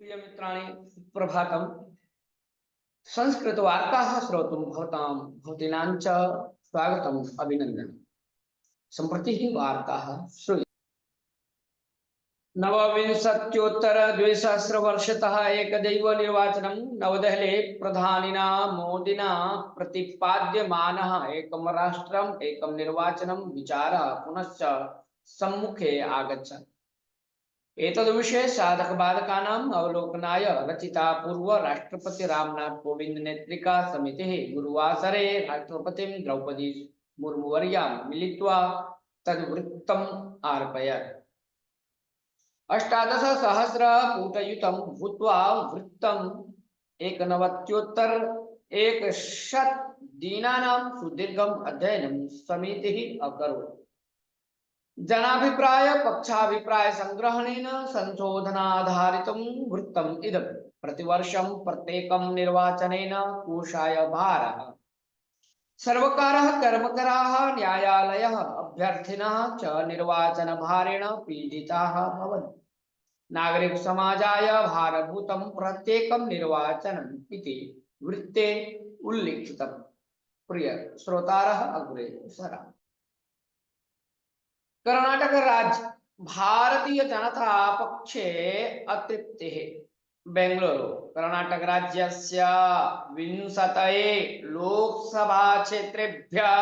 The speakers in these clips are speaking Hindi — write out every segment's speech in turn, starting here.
प्रिय मित्राणि सुप्रभातम्। संस्कृत वार्ताः श्रोतुं भवतीनां च स्वागतम् अभिनन्दनम्। सम्प्रति वार्ताः श्रूयन्ते। नवविंशत्योत्तर द्विसहस्रवर्षतः एकदैव निर्वाचनं नवदेहली प्रधानिना मोदिना प्रतिपाद्यमानः एकं राष्ट्रम् एकं निर्वाचनं विचारः पुनश्च सम्मुखे आगच्छति। एतद्विषये साधकबाधकानाम् अवलोकनाय रचिता पूर्व राष्ट्रपति रामनाथ कोविंद नेत्रिका समितिः गुरुवासरे राष्ट्रपतिं द्रौपदी मुर्मुवर्यां मिलित्वा तद्वृत्तम् अर्पयत्। 18,000 भूत्वा वृत्तम् 190 दिनानां सुदीर्घम् अध्ययनं समितिः अकरोत्। जनाभिप्राय पक्षाभिप्राय संग्रहणेन संशोधनाधारितं वृत्तम् इदं प्रतिवर्षं प्रत्येकं निर्वाचनेन कोषाय भारः, सर्वकारः, कर्मकराः, न्यायालयः, अभ्यर्थिनः च निर्वाचनभारेण पीडिताः भवन्ति। नागरिक समाजाय भारभूतं प्रत्येकं निर्वाचनम् इति वृत्ते उल्लिखितम्। प्रिय श्रोतारः, अग्रे सरामः। कर्नाटक राज्य भारतीय जनता पक्षे अतृप्तिः। बेंगलुरु कर्नाटक राज्यस्य 20 लोकसभा क्षेत्रेभ्यः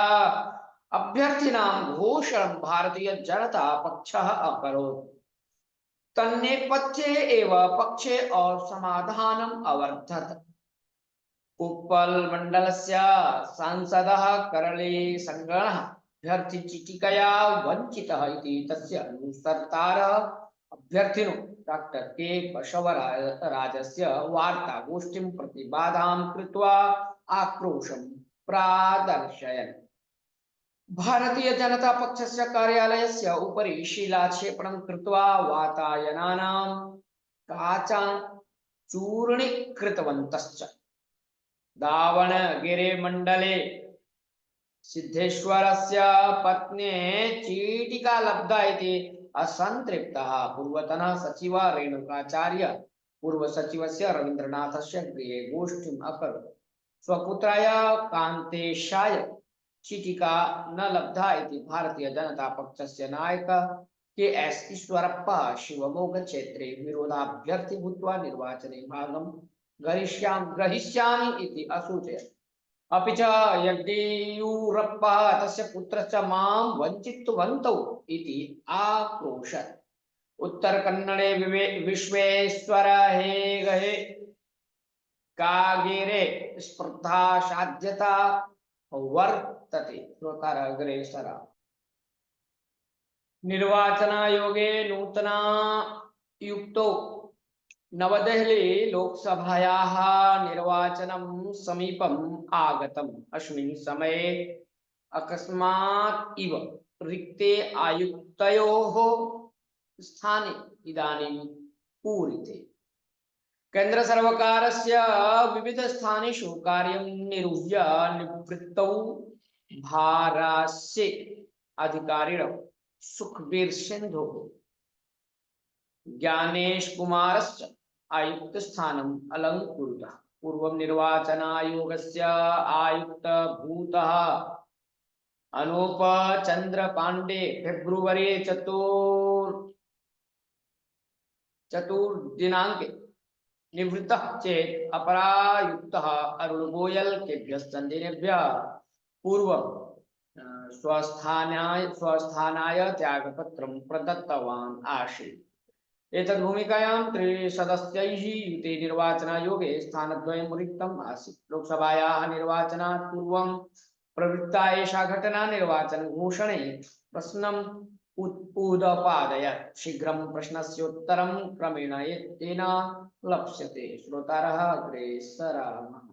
अभ्यर्थिनां घोषणां भारतीय जनता पक्षः अकरोत्। तन्नेपथ्ये एव पक्षे असमाधानम् अवर्धत। उप्पल मंडलस्य सांसदः करले संगणः अभ्यर्थी चिटिकया वंचितः इति तस्य अनुसर्तारः अभ्यर्थिनो डॉक्टर के बसवराजस्य वार्तागोष्ठीं प्रतिबाधां कृत्वा आक्रोशं प्रादर्शयन्। भारतीय जनता पक्षस्य कार्यालयस्य उपरि शिलाक्षेपणं कृत्वा वातायनानां काचान् चूर्णीकृतवन्तश्च। दावणगेरे मंडले सिद्धेश्वरस्य पत्नी चीटिका लब्धा इति असंतृप्तः पूर्वतनः सचिवः रेणुकाचार्य पूर्व सचिवस्य रवीन्द्रनाथस्य गृहे गोष्ठीम् अकरोत्। स्वपुत्राय कान्तेशाय चीटिका न लब्धा इति भारतीय जनता पक्षस्य नायकः के.एस. ईश्वरप्पा शिवमोग्ग क्षेत्रे विरोधाभ्यर्थी भूत्वा निर्वाचने भागं ग्रहीष्यामि इति असूचयत्। अपि च येड्डियूरप्पा तस्य पुत्रश्च मां वञ्चितवन्तौ इति आक्रोशत्। उत्तरकन्नडे विश्वेश्वर हेगडे कागेरे स्पर्धा साध्यता वर्तते। श्रोतारः, अग्रे सरामः। निर्वाचन आयोगे नूतनायुक्तो नवदेहली लोकसभायाः निर्वाचनं समीपम् आगतम्। अस्मिन् समये अकस्मात् इव रिक्ते आयुक्तयोः स्थाने इदानीं पूरिते। केन्द्र सर्वकारस्य विविध स्थानेषु कार्यं निरुह्य निवृत्तौ भारस्य अधिकारिणौ सुखबीर सिंधु ज्ञानेश कुमारश्च आयुक्त स्थानम् अलङ्कृतः। पूर्वं निर्वाचन आयोगस्य आयुक्त भूतः अनूप चंद्र पांडे फेब्रुवरी 4 दिनांके निवृत्तः चेत् अपरायुक्तः अरुण गोयल केभ्यश्च दिनेभ्यः पूर्वं स्वस्थानाय त्यागपत्रं प्रदत्तवान् आसीत्। एतद्भूमिकायां त्रिसदस्यैः युते निर्वाचनायोगे स्थानद्वयं रिक्तम् आसीत्। लोकसभायाः निर्वाचनात् पूर्वं प्रवृत्ता एषा घटना निर्वाचनघोषणे प्रश्नम् उदपादयत्। शीघ्रं प्रश्नस्योत्तरं क्रमेण तेन लप्स्यते। श्रोतारः, अग्रे सरामः।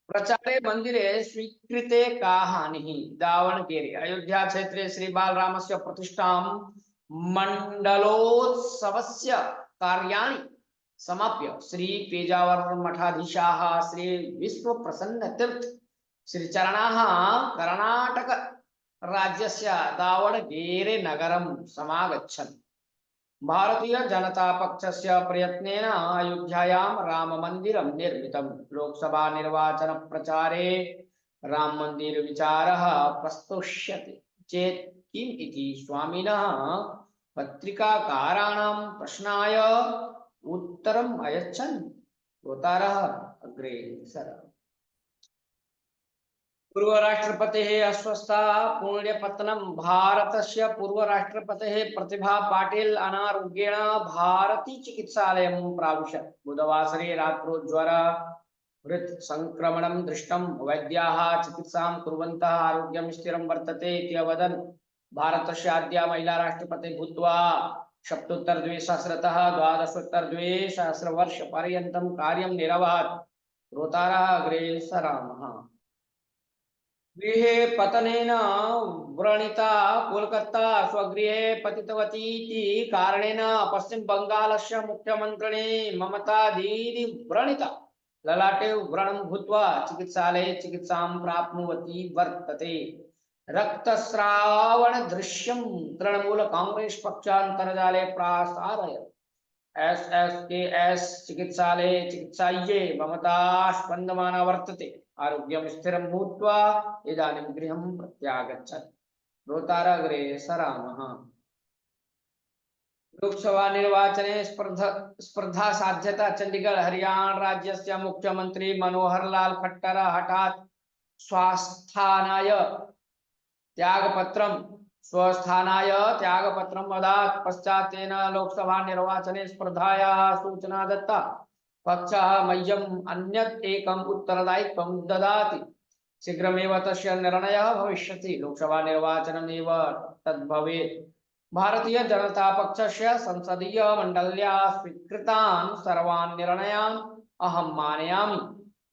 प्रचारे मंदिरे स्वीकृते का हानिः। दावणगेरे अयोध्या क्षेत्रे श्री बालरामस्य प्रतिष्ठां मंडलोत्सवस्य कार्याणि समाप्य श्री पेजावर मठाधीशाः श्री विश्व प्रसन्न तीर्थ श्री चरणाः कर्णाटक राज्यस्य दावणगेरे नगरं समागच्छन्। भारतीय जनता पक्षस्य प्रयत्नेन अयोध्यायां राममन्दिरं निर्मितं। लोकसभा निर्वाचन प्रचारे राममन्दिर विचारः प्रस्तुष्यते चेत् किम् इति स्वामिनः पत्रिकाकाराणां प्रश्नाय उत्तरम् अयच्छन्। श्रोतारः अग्रे सर। पूर्व राष्ट्रपतेः अस्वस्था पुण्यपतनं। भारतस्य पूर्व राष्ट्रपतेः प्रतिभा पाटिल अनारोग्येण भारती चिकित्सालयं प्राविशत्। बुधवासरे रात्रौ ज्वर हृत्संक्रमणं दृष्टं। वैद्याः चिकित्सां कुर्वन्तः आरोग्यं स्थिरं वर्तते इति अवदन्। भारतस्य आद्या महिला राष्ट्रपति भूत्वा सप्तोत्तरद्विसहस्रतः द्वादशोत्तरद्विसहस्रवर्षपर्यन्तं कार्यं निरवहत्। श्रोतारः अग्रे सरामः। गृहे पतनेन व्रणिता कोलकाता स्वगृहे पतितवती इति कारणेन पश्चिम बंगालस्य मुख्यमन्त्रिणे ममता दीदी व्रणिता ललाटे व्रणं भूत्वा चिकित्सालये चिकित्सां प्राप्नुवती वर्तते। रक्तस्रावण दृश्यं तृणमूल कांग्रेस पक्षान्तर्जाले प्रासारयत्। SSKS चिकित्सालये चिकित्सायै ममता स्पन्दमाना वर्तते। आरोग्यं स्थिरं भूत्वा इदानीं गृहं प्रत्यागच्छत्। श्रोतारः अग्रे सरामः। लोकसभा निर्वाचने स्पर्धा साध्यता। चंडीगढ़ हरियाणा राज्यस्य मुख्यमंत्री मनोहर लाल खट्टर हठात् स्वस्थानाय त्यागपत्रम् अदात्। पश्चात् तेन लोकसभा निर्वाचने स्पर्धायाः सूचना दत्ता। पक्षः मह्यम् अन्यत् एकम् उत्तरदायित्वं ददाति। शीघ्रमेव तस्य निर्णयः भविष्यति। लोकसभा निर्वाचनमेव तद् भवेत्। भारतीय जनता पक्षस्य संसदीय मण्डल्या स्वीकृतान् सर्वान् निर्णयान् अहं मानयामि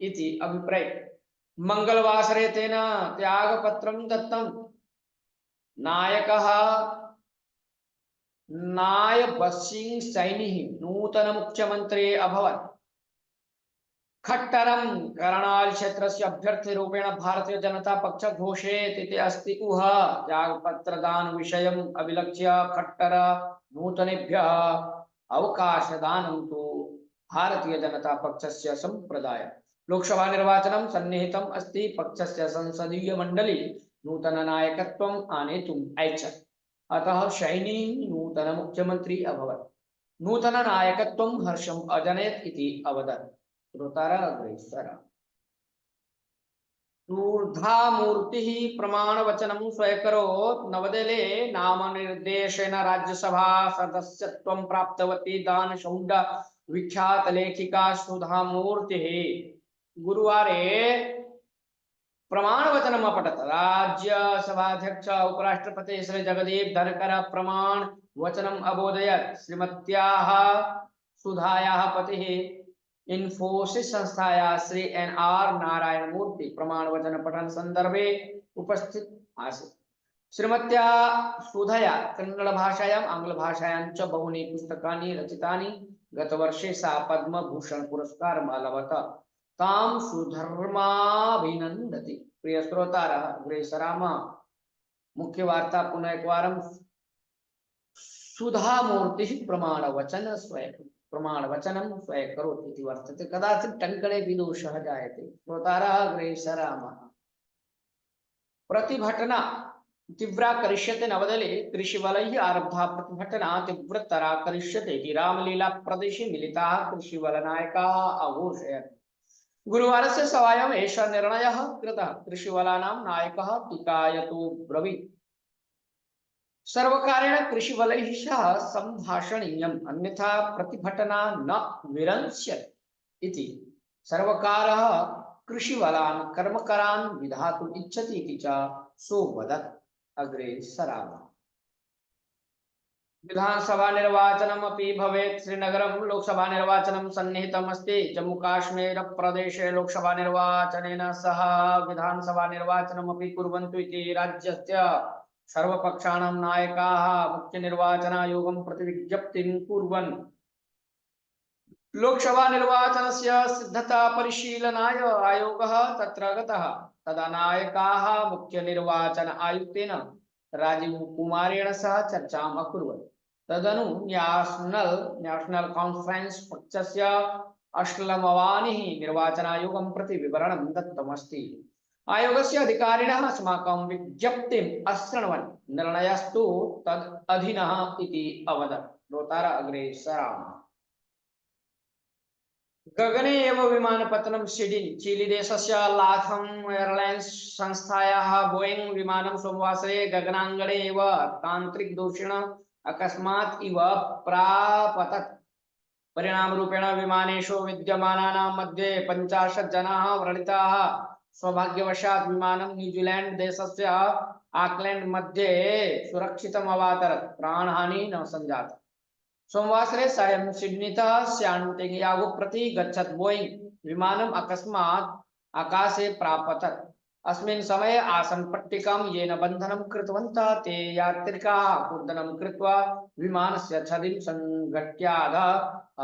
इति अभिप्रेत मंगलवासरे तेन त्यागपत्रं दत्तम्। नायब सिंह सैनी नूतन मुख्यमंत्री अभवत्। खट्टरं करनाल क्षेत्रस्य अभ्यर्थिरूपेण भारतीय जनता पक्ष घोषयेत् इति अस्ति ऊहा। त्यागपत्रदान विषयम् अभिलक्ष्य खट्टर नूतनेभ्यः अवकाशदानं तु भारतीय जनता पक्षस्य सम्प्रदाय। लोकसभा निर्वाचनं सन्निहितम् अस्ति। पक्षस्य संसदीय मण्डली नूतन नायकत्वम् आनेतुम् ऐच्छत्। अतः सैनी नूतन मुख्यमंत्री अभवत्। नूतन नायकत्वं हर्षम् अजनयत् इति अवदत्। श्रोतारः अग्रे सरामः। ऊर्ध्वमूर्तिः प्रमाणवचनं स्वीकरोत्। नवदेहले नामनिर्देशेन राज्यसभा सदस्यत्वं प्राप्तवती दानशूड विख्यात लेखिका सुधामूर्तिः गुरुवारे प्रमाण वचनम् अपठत्। राज्यसभाध्यक्ष उपराष्ट्रपति श्री जगदीप धनकर प्रमाण वचनम् अबोधयत्। श्रीमत्याः सुधायाः पतिः इन्फोसिस संस्थायाः श्री NR नारायणमूर्ति प्रमाण वचन पठन संदर्भे उपस्थित आसीत्। श्रीमत्या सुधया कन्नड भाषायां आंग्ल भाषायां च बहूनि पुस्तकानि रचितानि। गतवर्षे सा पद्मभूषण पुरस्कारम् अलभत। तां सुधर्माभिनन्दति। प्रिय श्रोतारः अग्रे सरामः। मुख्य वार्ता पुनः एकवारं। सुधामूर्तिः प्रमाणवचनं स्वीकरोति इति वर्तते। कदाचित् टङ्कणे विदोषः जायते। श्रोतारः अग्रे सरामः। प्रतिभटना तीव्रा करिष्यते। नवदेहले कृषिबलैः आरब्धा प्रतिभटना तीव्रतरा करिष्यते इति रामलीला प्रदेशे मिलिताः कृषिबलनायकाः अघोषयन्। गुरुवारस्य सभायाम् एषः निर्णयः कृतः। कृषिबलानां नायकः टीकायतो ब्रवीत्। सर्वकारेण कृषिबलैः सह सम्भाषणीयम्, अन्यथा प्रतिभटना न विरंस्यते इति सर्वकारः कृषिबलान् कर्मकरान् विधातुम् इच्छति इति च सोऽवदत्। अग्रे सरामः। विधानसभा निर्वाचनमपि भवेत्। श्रीनगरं लोकसभा निर्वाचनं सन्निहितम् अस्ति। जम्मू काश्मीर प्रदेशे लोकसभा निर्वाचनेन सह विधानसभा निर्वाचनमपि कुर्वन्तु इति राज्यस्य सर्वपक्षाणां नायकाः मुख्य निर्वाचन आयोगं प्रति विज्ञप्तिं कुर्वन्। लोकसभा निर्वाचनस्य सिद्धता परिशीलनाय आयोगः तत्र गतः। तदा नायकाः मुख्यनिर्वाचन आयुक्तेन राजीव कुमारेण सह चर्चाम् अकुर्वन्। तदनु नेशनल कॉन्फरेंस पक्षस्य अश्लमवानिः निर्वाचनायोगं प्रति विवरणं दत्तमस्ति। आयोगस्य अधिकारिणः अस्माकं विज्ञप्तिम् अशृण्वन् निर्णयस्तु तद् अधीनः इति अवदत्। श्रोतारः अग्रे सरामः। गगने एव विमानपतनं सिडनी चिली देशस्य लाथम एयरलाइन्स संस्थायाः बोइंग विमानं सोमवासरे गगनाङ्गणे एव तान्त्रिकदोषेण अकस्मात् इव प्रापतत्। परिणामरूपेण विमानेषु विद्यमानानां मध्ये 50 जनाः व्रणिताः। सौभाग्यवशात् विमानं न्यूजीलैंड देशस्य ऑकलैंड मध्ये सुरक्षितम् अवातरत्। प्राणहानिः न सञ्जाता। सोमवासरे सायं सिडनीतः सैंटियागो प्रति गच्छत् बोइंग विमानम् अकस्मात् आकाशे प्रापतत्। अस्मिन् समये आसनपट्टिकां येन बन्धनं कृतवन्तः ते यात्रिकाः कूर्दनं कृत्वा विमानस्य छदिं संघट्याधः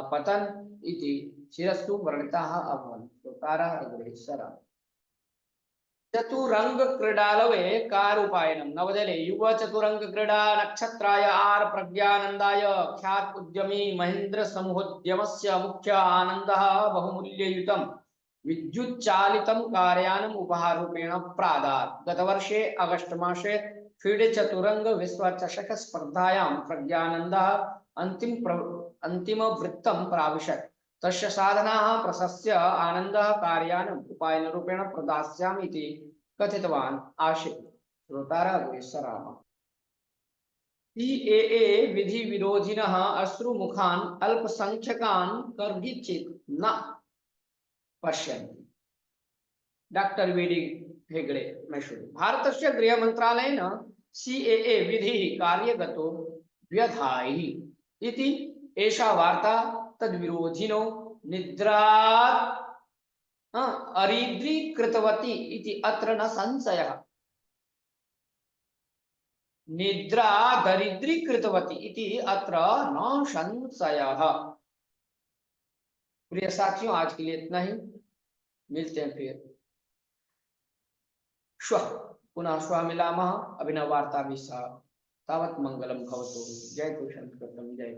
अपतन् इति शिरस्तु व्रणिताः अभवन्। श्रोतारः अग्रे सरामः। चतुरंग क्रीडालवे कारुपायनम नवदेहली युव चतुरंग क्रीडा नक्षत्राय आर प्रज्ञानंदाय ख्यात उद्यमी महेंद्र समूहोद्यमस्य मुख्य आनंदः बहुमूल्ययुतं विद्युत चालितं कारयानम् उपहाररूपेण प्रादात्। गतवर्षे अगस्ट मासे फीडे चतुरंग विश्व चषक स्पर्धायां प्रज्ञानंदः अंतिमवृत्तं प्राविशत्। तस्य साधनाः प्रशस्य आनन्दः कार्यानम् उपायनरूपेण प्रदास्यामि इति कथितवान् आसीत्। श्रोतारः अग्रे सरामः। सीएए विधि विरोधिनः अश्रुमुखान् अल्पसंख्यकान् कर्हिचित् न पश्यन्ति। Doctor VD Hegde Mysuru. भारतस्य गृहमन्त्रालयेन सीएए विधिः कार्यगतो व्यधायि इति एषा वार्ता तद्विरोधिनो निद्रात् अरिद्रीकृतवती इति अत्र न संशयः। निद्रा दरिद्रीकृतवती इति अत्र न संशयः। प्रिय साथियों, आज के लिए इतना ही। मिलते हैं फिर श्वः। पुनः श्वः मिलामः अभिनव वार्ताभिः सह। तावत् मंगलं भवतु। जय कृष्ण कृष्ण जय